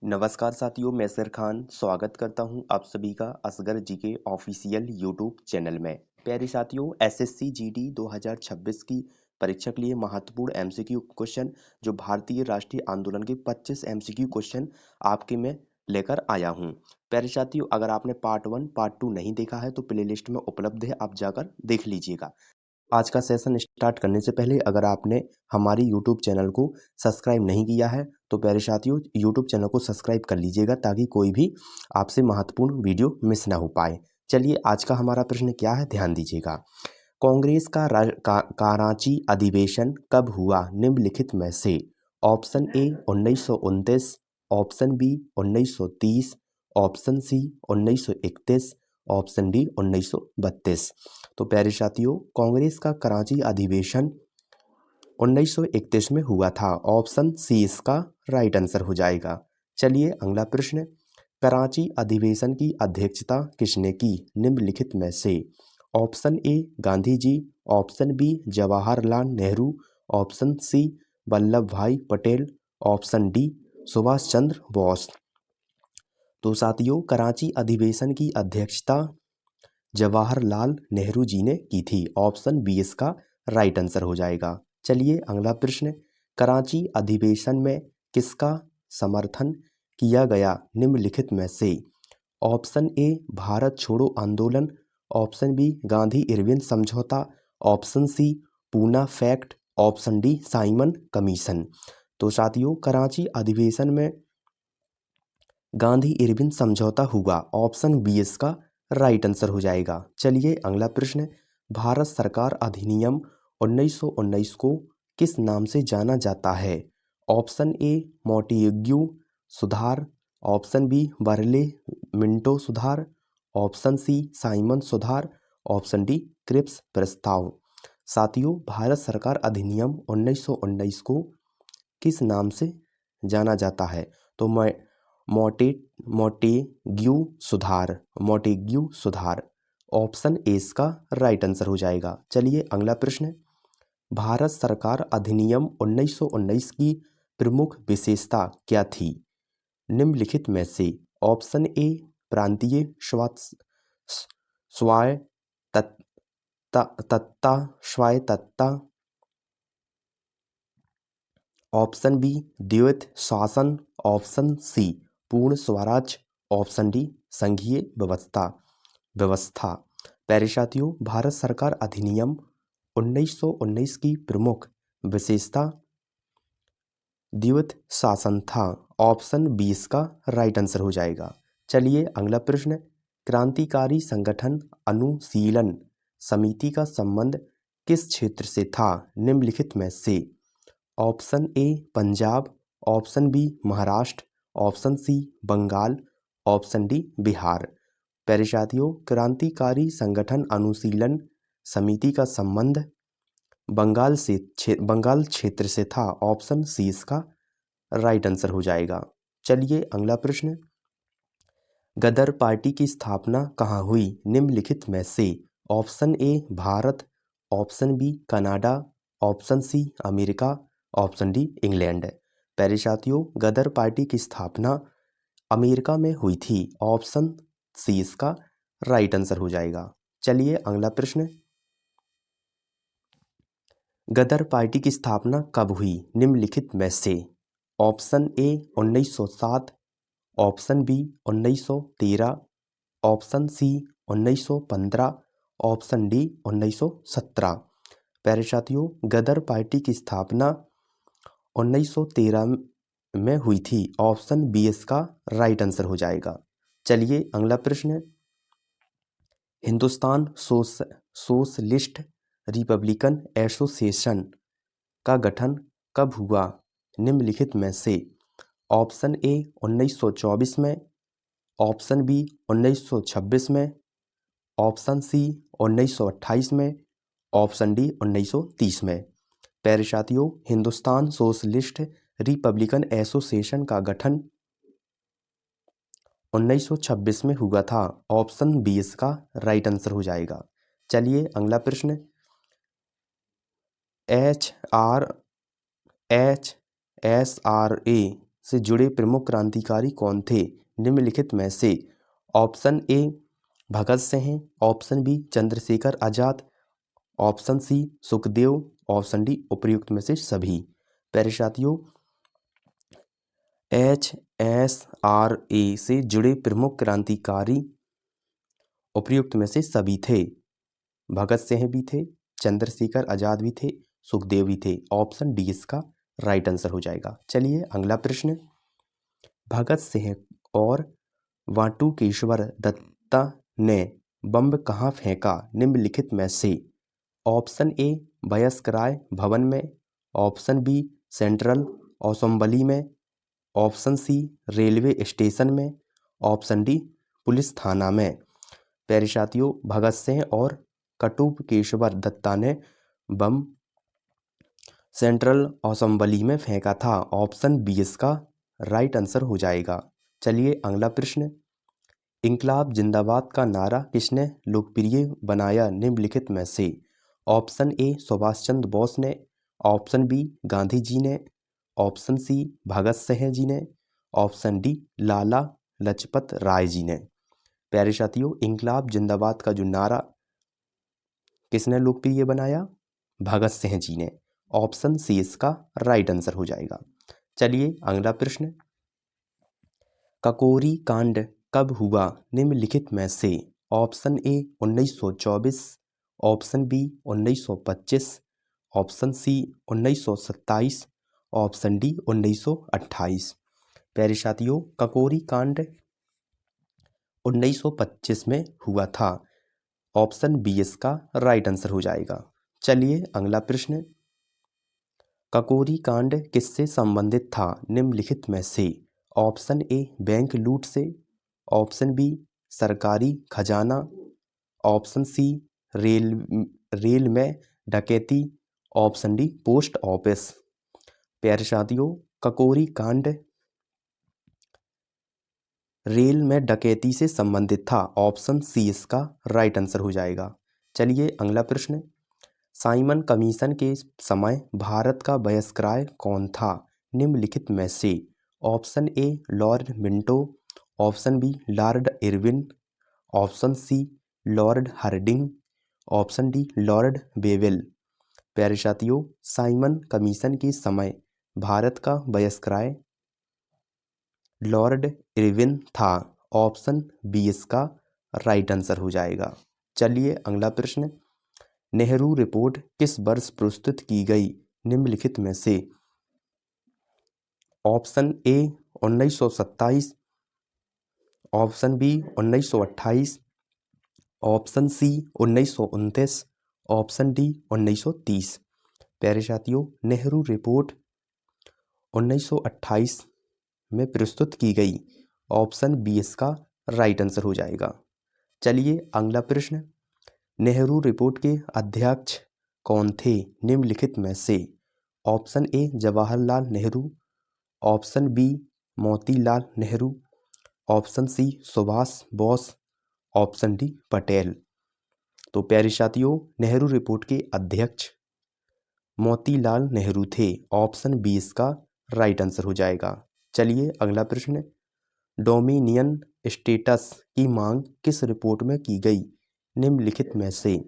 नमस्कार साथियों, मैं सिर खान स्वागत करता हूं आप सभी का असगर जी के ऑफिशियल यूट्यूब चैनल में। प्यारे साथियों, एसएससी जीडी 2026 की परीक्षा के लिए महत्वपूर्ण एमसीक्यू क्वेश्चन जो भारतीय राष्ट्रीय आंदोलन के 25 एमसीक्यू क्वेश्चन आपके में लेकर आया हूं। प्यारे साथियों, अगर आपने पार्ट 1 पार्ट 2 नहीं देखा है तो प्लेलिस्ट में उपलब्ध है, आप जाकर देख लीजिएगा। आज का सेशन स्टार्ट करने से पहले अगर आपने हमारी यूट्यूब चैनल को सब्सक्राइब नहीं किया है तो प्यारे साथियों यूट्यूब चैनल को सब्सक्राइब कर लीजिएगा ताकि कोई भी आपसे महत्वपूर्ण वीडियो मिस ना हो पाए। चलिए, आज का हमारा प्रश्न क्या है, ध्यान दीजिएगा। कांग्रेस कराची अधिवेशन कब हुआ निम्नलिखित में से? Option A 1929, option B 1930, option C 1931, option D 1932। तो प्यारे साथियों, कांग्रेस का कराची अधिवेशन 1931 में हुआ था। ऑप्शन सी इसका राइट आंसर हो जाएगा। चलिए अगला प्रश्न, कराची अधिवेशन की अध्यक्षता किसने की निम्नलिखित में से? Option A Gandhi ji, option B Jawaharlal Nehru, option C Vallabh Bhai Patel, option D Subhash Chandra Bose. तो साथियों, कराची अधिवेशन की अध्यक्षता जवाहरलाल नेहरू जी ने की थी। ऑप्शन बी इसका राइट आंसर हो जाएगा। चलिए अगला प्रश्न, कराची अधिवेशन में किसका समर्थन किया गया निम्नलिखित में से? ऑप्शन ए भारत छोड़ो आंदोलन, ऑप्शन बी गांधी इरविन समझौता, option C Poona pact, option D Simon commission. तो साथियों, कराची अधिवेशन में गांधी इरविन समझौता हुआ। ऑप्शन बी इसका राइट आंसर हो जाएगा। चलिए अगला प्रश्न, भारत सरकार अधिनियम 1919 को किस नाम से जाना जाता है? ऑप्शन ए मोंटेग्यू सुधार, ऑप्शन बी बर्ले मिंटो सुधार, ऑप्शन सी साइमन सुधार, ऑप्शन डी क्रिप्स प्रस्ताव। साथियों, भारत सरकार अधिनियम 1919 को किस नाम से जाना जाता है? तो मैं मोंटेग्यू सुधार ऑप्शन ए इसका राइट आंसर हो जाएगा। चलिए अगला प्रश्न, भारत सरकार अधिनियम 1919 की प्रमुख विशेषता क्या थी निम्नलिखित में से? ऑप्शन ए प्रांतीय स्वायत्तता, ऑप्शन बी द्वैत शासन, ऑप्शन सी पूर्ण स्वराज, ऑप्शन डी संघीय व्यवस्था। प्यारे साथियों, भारत सरकार अधिनियम 1919 की प्रमुख विशेषता द्वैत शासन था। ऑप्शन बी इसका राइट आंसर हो जाएगा। चलिए अगला प्रश्न, क्रांतिकारी संगठन अनुशीलन समिति का संबंध किस क्षेत्र से था निम्नलिखित में से? Option A Punjab, option B Maharashtra, option C Bengal, option D Bihar. प्यारे साथियों, क्रांतिकारी संगठन अनुशीलन समिति का संबंध बंगाल क्षेत्र से था। ऑप्शन सी इसका राइट आंसर हो जाएगा। चलिए अगला प्रश्न, गदर पार्टी की स्थापना कहाँ हुई निम्नलिखित में से? Option A Bharat, option B Canada, option C America, option D England. प्यारे साथियों, गदर पार्टी की स्थापना अमेरिका में हुई थी। ऑप्शन सी इसका राइट आंसर हो जाएगा। चलिए अगला प्रश्न, गदर पार्टी की स्थापना कब हुई निम्नलिखित में से? Option A 1907, option B 1913, option C 1915, option D 1917। प्यारे साथियों, गदर पार्टी की स्थापना 1913 में हुई थी। ऑप्शन बी इसका राइट आंसर हो जाएगा। चलिए अगला प्रश्न, हिंदुस्तान सोशलिस्ट रिपब्लिकन एसोसिएशन का गठन कब हुआ निम्नलिखित में से? ऑप्शन ए 1924 में, ऑप्शन बी 1926 में, ऑप्शन सी 1928 में, ऑप्शन डी 1930 में। प्यारे साथियों, हिंदुस्तान सोशलिस्ट रिपब्लिकन एसोसिएशन का गठन 1926 में हुआ था। ऑप्शन बी इसका राइट आंसर हो जाएगा। चलिए अगला प्रश्न, HRSRA से जुड़े प्रमुख क्रांतिकारी कौन थे निम्नलिखित में से? Option A Bhagat Singh, option B Chandrashekhar Azad, option C Sukhdev, option D उपर्युक्त में से सभी। प्यारे साथियों, HSRA से जुड़े प्रमुख क्रांतिकारी उपर्युक्त में से सभी थे। भगत सिंह भी थे, चंद्रशेखर आजाद भी थे, सुखदेव भी थे। ऑप्शन डी इसका राइट आंसर हो जाएगा। चलिए अगला प्रश्न। भगत सिंह और वाटुकेश्वर दत्ता ने बम कहाँ फेंका निम्नलिखित में से? ऑप्शन ए वयस्क राय भवन में, ऑप्शन बी सेंट्रल असेंबली में, ऑप्शन सी रेलवे स्टेशन में, ऑप्शन डी पुलिस थाना में। प्यारे साथियों, भगत सिंह और कटुकेश्वर दत्ता ने बम सेंट्रल असेंबली में फेंका था। ऑप्शन बी इसका राइट आंसर हो जाएगा। चलिए अगला प्रश्न। इंकलाब जिंदाबाद का नारा किसने लोकप्रिय बनाया निम्नलिखित में से? ऑप्शन ए सुभाष चंद्र बोस ने, ऑप्शन बी गांधी जी ने, ऑप्शन सी भगत सिंह जी ने, ऑप्शन डी लाला लाजपत राय जी ने। प्यारे साथियों, इंकलाब जिंदाबाद का जो नारा किसने लोकप्रिय बनाया? भगत सिंह जी ने। ऑप्शन सी इसका राइट आंसर हो जाएगा। चलिए अगला प्रश्न। ककोरी कांड कब हुआ निम्नलिखित में से? Option A 1924, option B 1925, option C 1927, option D 1928। प्यारे साथियों, ककोरी कांड 1925 में हुआ था। ऑप्शन बी इसका राइट आंसर हो जाएगा। चलिए अगला प्रश्न। ककोरी कांड किससे संबंधित था निम्नलिखित में से? ऑप्शन ए बैंक लूट से, ऑप्शन बी सरकारी खजाना, ऑप्शन सी रेल में डकैती, ऑप्शन डी पोस्ट ऑफिस। प्यारे साथियों, ककोरी कांड रेल में डकैती से संबंधित था। ऑप्शन सी इसका राइट आंसर हो जाएगा। चलिए अगला प्रश्न। साइमन कमीशन के समय भारत का बहिष्कार कौन था निम्नलिखित में से? Option A lord Minto, option B lord Irwin, option C lord Hardinge, option D lord Wavell. प्यारे साथियों, साइमन कमीशन के समय भारत का बहिष्कार लॉर्ड इरविन था। ऑप्शन बी इसका राइट आंसर हो जाएगा। चलिए अगला प्रश्न। नेहरू रिपोर्ट किस वर्ष प्रस्तुत की गई निम्नलिखित में से? Option A 1927, option B 1928, option C 1929, option D 1930। प्यारे साथियों, नेहरू रिपोर्ट 1928 में प्रस्तुत की गई। ऑप्शन बी इसका राइट आंसर हो जाएगा। चलिए अगला प्रश्न। नेहरू रिपोर्ट के अध्यक्ष कौन थे निम्नलिखित में से? Option A Jawaharlal Nehru, option B Motilal Nehru, option C Subhash Bose, option D Patel. तो प्यारे साथियों, नेहरू रिपोर्ट के अध्यक्ष मोतीलाल नेहरू थे। ऑप्शन बी इसका राइट आंसर हो जाएगा। चलिए अगला प्रश्न। डोमिनियन स्टेटस की मांग किस रिपोर्ट में की गई निम्नलिखित में से?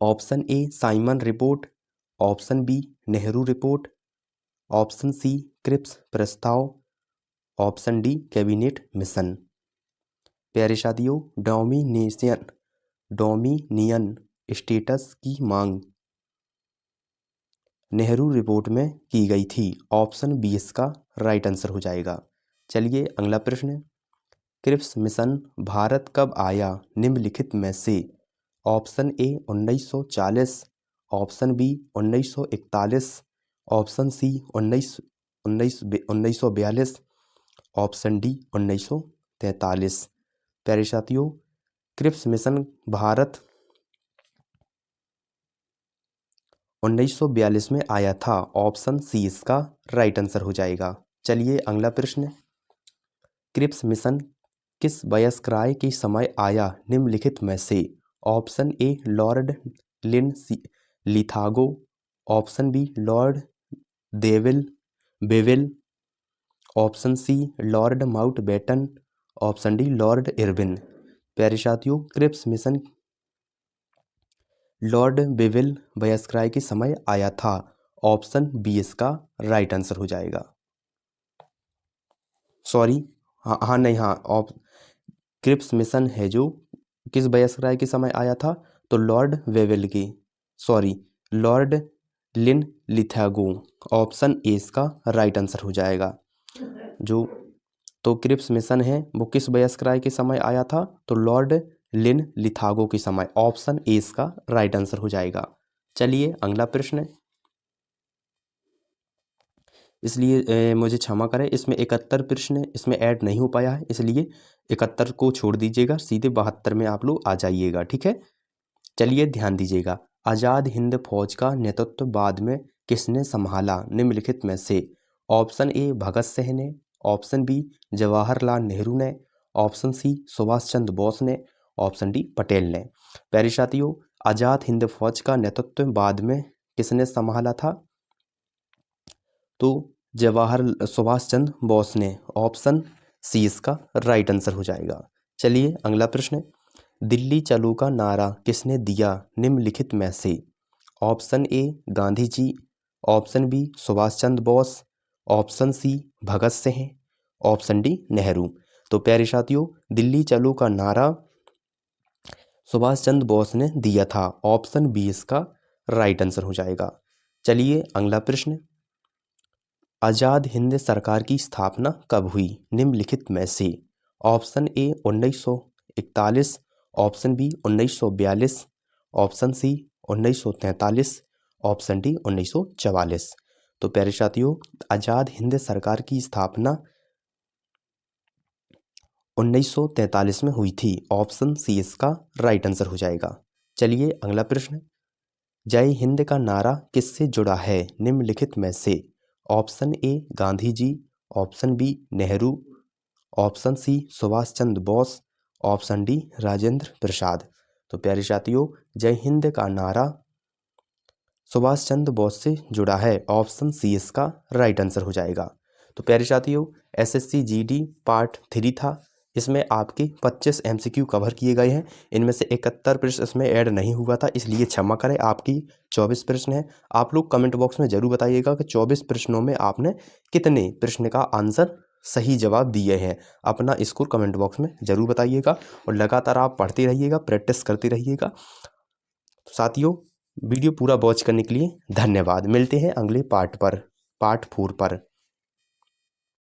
Option A Simon report, option B Nehru report, option C Cripps प्रस्ताव, ऑप्शन डी कैबिनेट मिशन। प्यारे साथियों, डोमिनियन स्टेटस की मांग नेहरू रिपोर्ट में की गई थी। ऑप्शन बी इसका राइट आंसर हो जाएगा। चलिए अगला प्रश्न। क्रिप्स मिशन भारत कब आया निम्नलिखित में से? Option A 1940, option B 1941, option C 1942, option D 1943। प्यारे साथियों, क्रिप्स मिशन भारत 1942 में आया था। ऑप्शन सी इसका राइट आंसर हो जाएगा। चलिए अगला प्रश्न। क्रिप्स मिशन किस बहिष्कार के समय आया निम्नलिखित में से? Option A Lord Linlithgow, option B Lord Wavell, option C Lord Mountbatten, option D Lord Irwin. प्यारे साथियों, Cripps mission Lord Wavell viceroy के समय आया था। ऑप्शन बी इसका राइट आंसर हो जाएगा। सॉरी, हाँ नहीं, हाँ, क्रिप्स मिशन है जो किस वायसराय के समय आया था, तो लॉर्ड वेवेल की, sorry, Lord Linlithgow. Option A इसका राइट आंसर हो जाएगा। जो तो क्रिप्स मिशन है वो किस वायसराय के समय आया था, तो लॉर्ड लिन लिथागो के समय। ऑप्शन ए इसका राइट आंसर हो जाएगा। चलिए अगला प्रश्न, इसलिए मुझे क्षमा करें, इसमें 71 प्रश्न इसमें ऐड नहीं हो पाया है, इसलिए 71 को छोड़ दीजिएगा, सीधे 72 में आप लोग आ जाइएगा, ठीक है। चलिए ध्यान दीजिएगा। आज़ाद हिंद फौज का नेतृत्व बाद में किसने संभाला निम्नलिखित में से? ऑप्शन ए भगत सिंह ने, ऑप्शन बी जवाहरलाल नेहरू ने, ऑप्शन सी सुभाष चंद्र बोस ने, ऑप्शन डी पटेल ने। प्यारे साथियों, आज़ाद हिंद फौज का नेतृत्व बाद में किसने संभाला था, तो सुभाष चंद्र बोस ने। ऑप्शन सी इसका राइट आंसर हो जाएगा। चलिए अगला प्रश्न, दिल्ली चलो का नारा किसने दिया निम्नलिखित में से? Option A Gandhi ji, option B Subhash Chandra Bose, option C Bhagat Singh, option D Nehru. तो प्यारे साथियों, दिल्ली चलो का नारा सुभाष चंद्र बोस ने दिया था। ऑप्शन बी इसका राइट आंसर हो जाएगा। चलिए अगला प्रश्न, आज़ाद हिंद सरकार की स्थापना कब हुई निम्नलिखित में से? Option A 1941, option B 1942, option C 1943, option D 1944। तो प्यारे साथियों, आज़ाद हिंद सरकार की स्थापना 1943 में हुई थी। ऑप्शन सी इसका राइट आंसर हो जाएगा। चलिए अगला प्रश्न, जय हिंद का नारा किससे जुड़ा है निम्नलिखित में से? Option A Gandhi ji, option B Nehru, option C Subhash Chandra Bose, option D Rajendra Prasad. तो प्यारे साथियों, जय हिंद का नारा सुभाष चंद्र बोस से जुड़ा है। ऑप्शन सी इसका राइट आंसर हो जाएगा। तो प्यारे साथियों, एसएससी जीडी पार्ट 3 था, इसमें आपके 25 एमसीक्यू कवर किए गए हैं। इनमें से 71 प्रश्न इसमें ऐड नहीं हुआ था, इसलिए क्षमा करें। आपकी 24 प्रश्न है। आप लोग कमेंट बॉक्स में जरूर बताइएगा कि 24 प्रश्नों में आपने कितने प्रश्न का आंसर सही जवाब दिए हैं। अपना स्कोर कमेंट बॉक्स में जरूर बताइएगा और लगातार आप पढ़ते रहिएगा, प्रैक्टिस करते रहिएगा। साथियों, वीडियो पूरा वॉच करने के लिए धन्यवाद। मिलते हैं अगले पार्ट 4 पर।